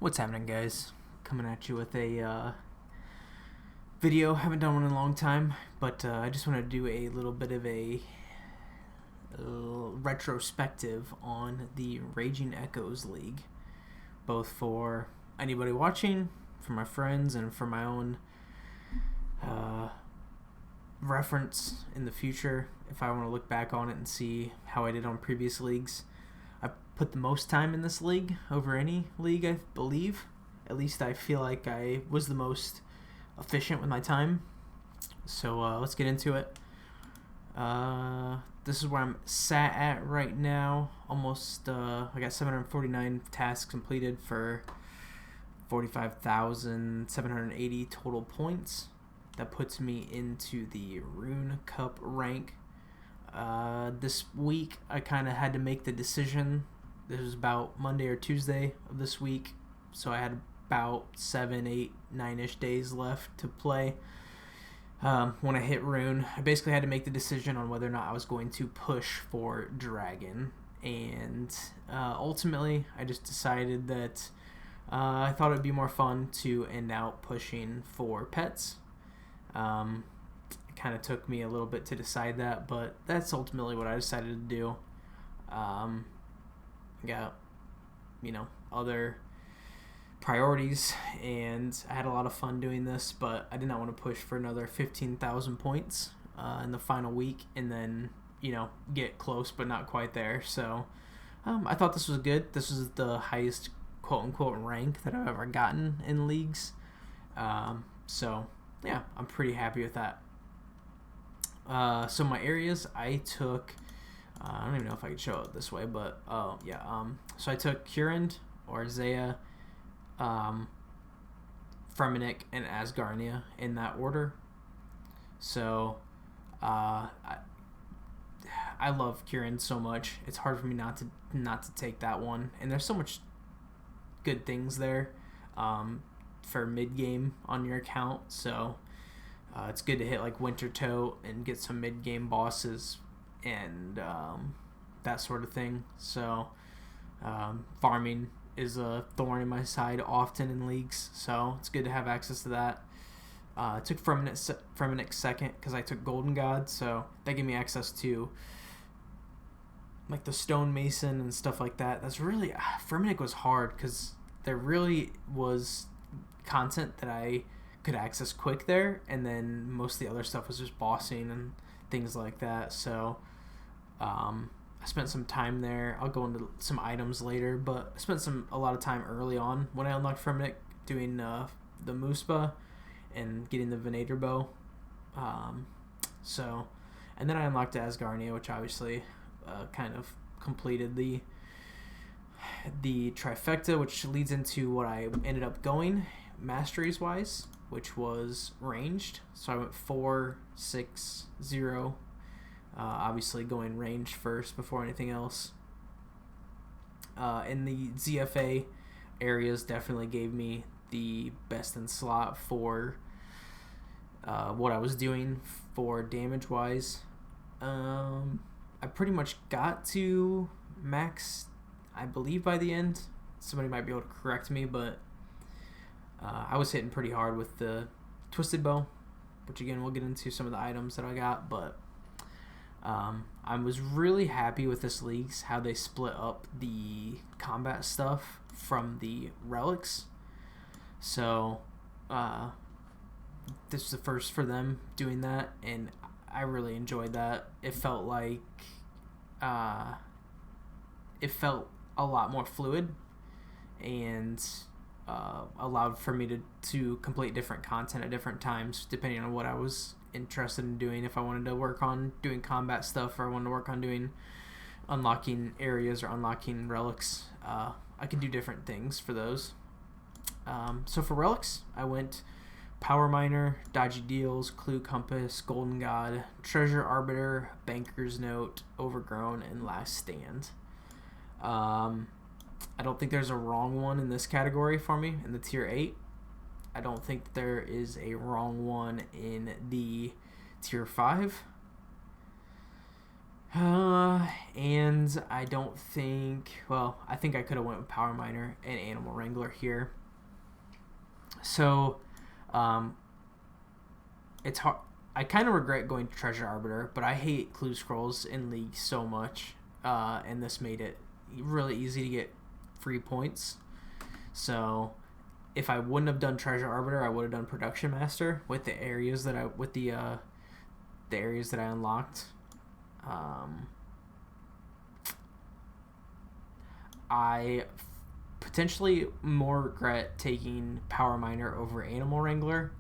What's happening, guys? Coming at you with a video. Haven't done one in a long time, but I just want to do a little bit of a retrospective on the Raging Echoes League, both for anybody watching, for my friends, and for my own reference in the future if I want to look back on it and see how I did on previous leagues. I put the most time in this league over any league, I believe. At least I feel like I was the most efficient with my time. So let's get into it. This is where I'm sat at right now. Almost, I got 749 tasks completed for 45,780 total points. That puts me into the Rune Cup rank. This week, I kind of had to make the decision. This was about Monday or Tuesday of this week, so I had about 7, 8, 9-ish days left to play. When I hit Rune, I basically had to make the decision on whether or not I was going to push for Dragon, and ultimately, I just decided that I thought it would be more fun to end out pushing for pets. It kind of took me a little bit to decide that, but that's ultimately what I decided to do. Got, other priorities, and I had a lot of fun doing this, but I did not want to push for another 15,000 points in the final week and then, get close but not quite there. So I thought this was good. This was the highest quote-unquote rank that I've ever gotten in leagues. So yeah, I'm pretty happy with that. So my areas, I took, I don't even know if I could show it this way, but so I took Curand, Orzea, Fremennik, and Asgarnia in that order. So I love Curand so much. It's hard for me not to take that one, and there's so much good things there for mid game on your account. So it's good to hit like Wintertote and get some mid game bosses and that sort of thing. So farming is a thorn in my side often in leagues, so it's good to have access to that. I took Fremennik second because I took Golden God, so that gave me access to like the Stone Mason and stuff like that. That's really Fremennik was hard because there really was content that I could access quick there, and then most of the other stuff was just bossing and things like that. So I spent some time there. I'll go into some items later, but I spent a lot of time early on when I unlocked Fremennik doing the Muspa and getting the Venator bow. And then I unlocked Asgarnia, which obviously kind of completed the trifecta, which leads into what I ended up going masteries wise, which was ranged. So I went 4, 6, 0. Obviously going ranged first before anything else. In the ZFA areas definitely gave me the best in slot for what I was doing for damage wise. I pretty much got to max, I believe, by the end. Somebody might be able to correct me, but I was hitting pretty hard with the Twisted Bow, which again we'll get into some of the items that I got, but I was really happy with this league's how they split up the combat stuff from the relics. So this was the first for them doing that, and I really enjoyed that. It felt like it felt a lot more fluid and allowed for me to complete different content at different times depending on what I was interested in doing. If I wanted to work on doing combat stuff, or I wanted to work on unlocking areas or unlocking relics, I could do different things for those. So for relics, I went Power Miner, Dodgy Deals, Clue Compass, Golden God, Treasure Arbiter, Banker's Note, Overgrown, and Last Stand. I don't think there's a wrong one in this category for me in the tier 8. I don't think there is a wrong one in the tier 5. And I don't think. Well, I think I could have went with Power Miner and Animal Wrangler here. So, um, it's hard. I kind of regret going to Treasure Arbiter, but I hate Clue Scrolls in League so much, and this made it really easy to get free points. So, if I wouldn't have done Treasure Arbiter, I would have done Production Master with the areas that the areas that I unlocked. I potentially more regret taking Power Miner over Animal Wrangler,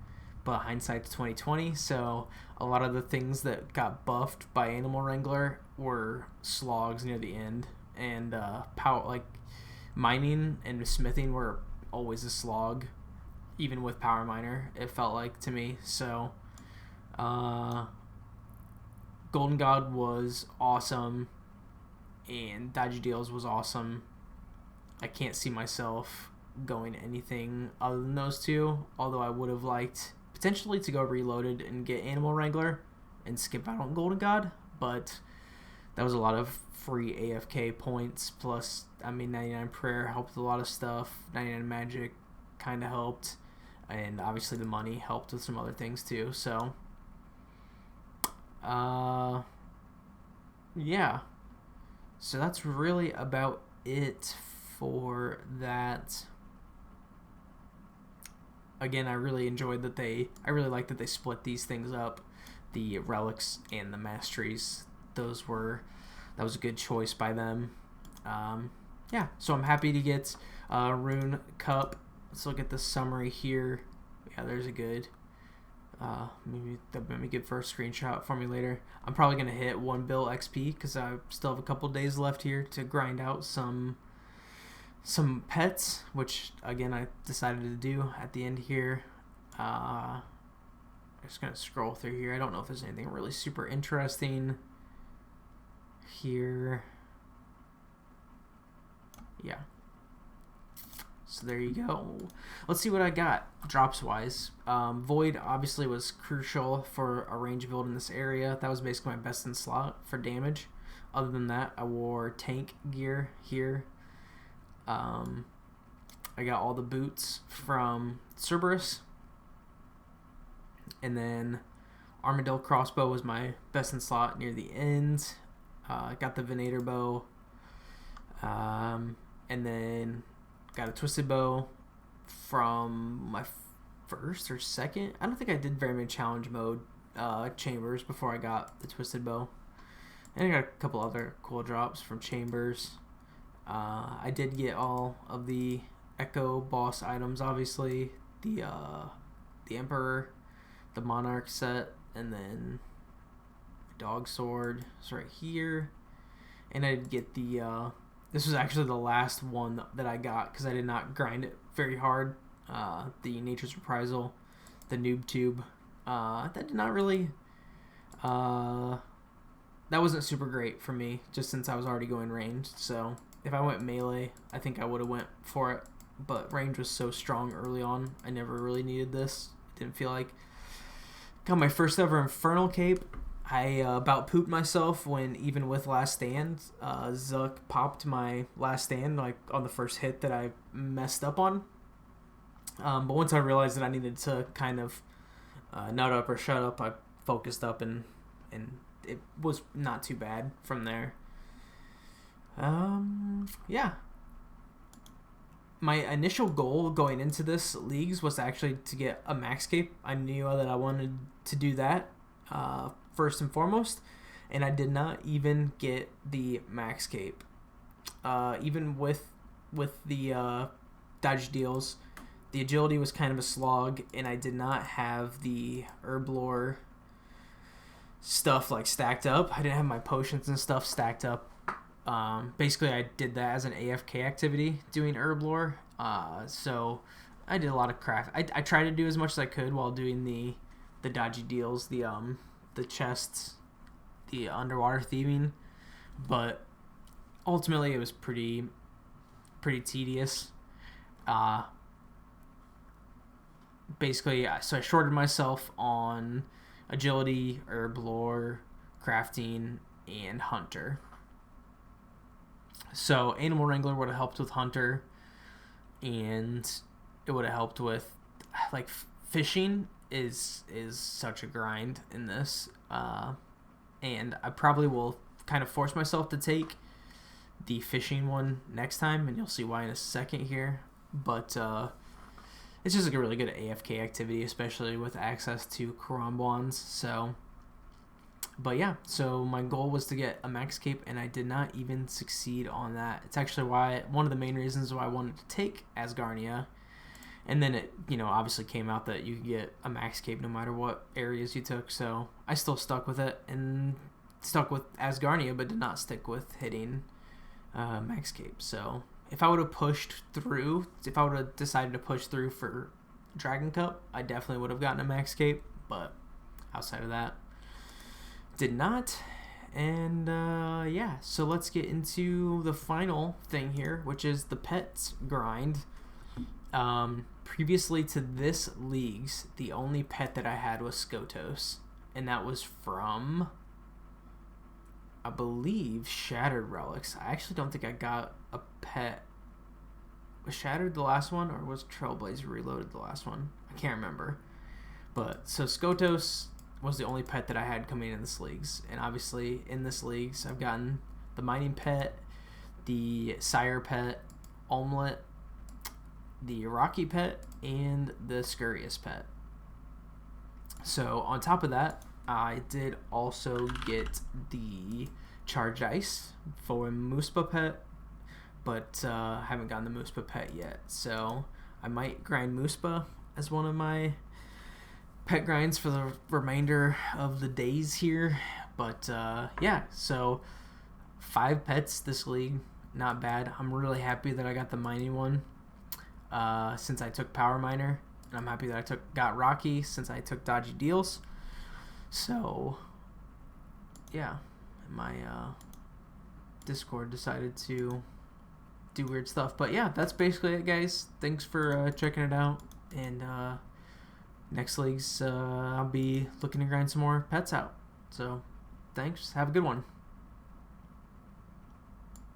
but hindsight's 2020. So a lot of the things that got buffed by Animal Wrangler were slogs near the end, and power like mining and smithing were always a slog, even with Power Miner. It felt like to me. So, Golden God was awesome, and Dodgy Deals was awesome. I can't see myself going anything other than those two, although I would have liked potentially to go Reloaded and get Animal Wrangler and skip out on Golden God, but that was a lot of free AFK points, plus, 99 Prayer helped with a lot of stuff, 99 Magic kind of helped, and obviously the money helped with some other things too, so, yeah. So that's really about it for that. Again, I really like that they split these things up, the relics and the masteries. That was a good choice by them. Yeah, so I'm happy to get Rune Cup. Let's look at the summary here. Yeah, there's a good. Maybe that'll be a good first screenshot for me later. I'm probably gonna hit 1 bill XP because I still have a couple days left here to grind out some pets, which again I decided to do at the end here. I'm just gonna scroll through here. I don't know if there's anything really super interesting here. Yeah. So there you go. Let's see what I got drops wise. Void obviously was crucial for a range build in this area. That was basically my best in slot for damage. Other than that, I wore tank gear here. I got all the boots from Cerberus. And then Armadillo crossbow was my best in slot near the end. I got the Venator bow. And then got a twisted bow from my first or second. I don't think I did very many challenge mode chambers before I got the twisted bow. And I got a couple other cool drops from chambers. I did get all of the Echo boss items, obviously. The Emperor, the Monarch set, and then Dog Sword is right here. And I did get the this was actually the last one that I got because I did not grind it very hard. The Nature's Reprisal, the Noob Tube. That did not really. That wasn't super great for me, just since I was already going ranged. So if I went melee, I think I would have went for it. But range was so strong early on, I never really needed this. It didn't feel like. Got my first ever Infernal Cape. I about pooped myself when, even with Last Stand, Zuck popped my Last Stand like on the first hit that I messed up on. But once I realized that I needed to kind of nut up or shut up, I focused up and it was not too bad from there. Yeah. My initial goal going into this leagues was actually to get a max cape. I knew that I wanted to do that first and foremost, and I did not even get the max cape. Even with the dodge deals, the agility was kind of a slog, and I did not have the herblore stuff like stacked up. I didn't have my potions and stuff stacked up. Basically I did that as an AFK activity, doing herblore. So I did a lot of craft. I tried to do as much as I could while doing the dodgy deals, the chests, the underwater thieving, but ultimately it was pretty tedious. Basically, so I shorted myself on agility, herblore, crafting, and Hunter. So Animal Wrangler would have helped with Hunter, and it would have helped with like fishing is such a grind in this, and I probably will kind of force myself to take the fishing one next time, and you'll see why in a second here. But it's just like a really good AFK activity, especially with access to Karambwans. So, but yeah, so my goal was to get a max cape, and I did not even succeed on that. It's actually one of the main reasons why I wanted to take Asgarnia. And then it, obviously came out that you could get a max cape no matter what areas you took. So I still stuck with it and stuck with Asgarnia, but did not stick with hitting max cape. So if I would have decided to push through for Dragon Cup, I definitely would have gotten a max cape. But outside of that, did not. And yeah, so let's get into the final thing here, which is the pets grind. Previously to this leagues, the only pet that I had was Skotos, and that was from, I believe, Shattered Relics. I actually don't think I got a pet. Was Shattered the last one, or was Trailblazer Reloaded the last one? I can't remember. But so Skotos was the only pet that I had coming in this leagues, and obviously in this leagues I've gotten the Mining Pet, the Sire Pet, Omelette, the Rocky Pet, and the Scurrius Pet. So on top of that, I did also get the Charged Ice for Muspa Pet, but I haven't gotten the Muspa Pet yet. So I might grind Muspa as one of my pet grinds for the remainder of the days here. But yeah, so 5 pets this league, not bad. I'm really happy that I got the mining one. Since I took Power Miner, and I'm happy that I got Rocky since I took Dodgy Deals. So, yeah, my Discord decided to do weird stuff. But yeah, that's basically it, guys. Thanks for checking it out. And next leagues, I'll be looking to grind some more pets out. So, thanks. Have a good one.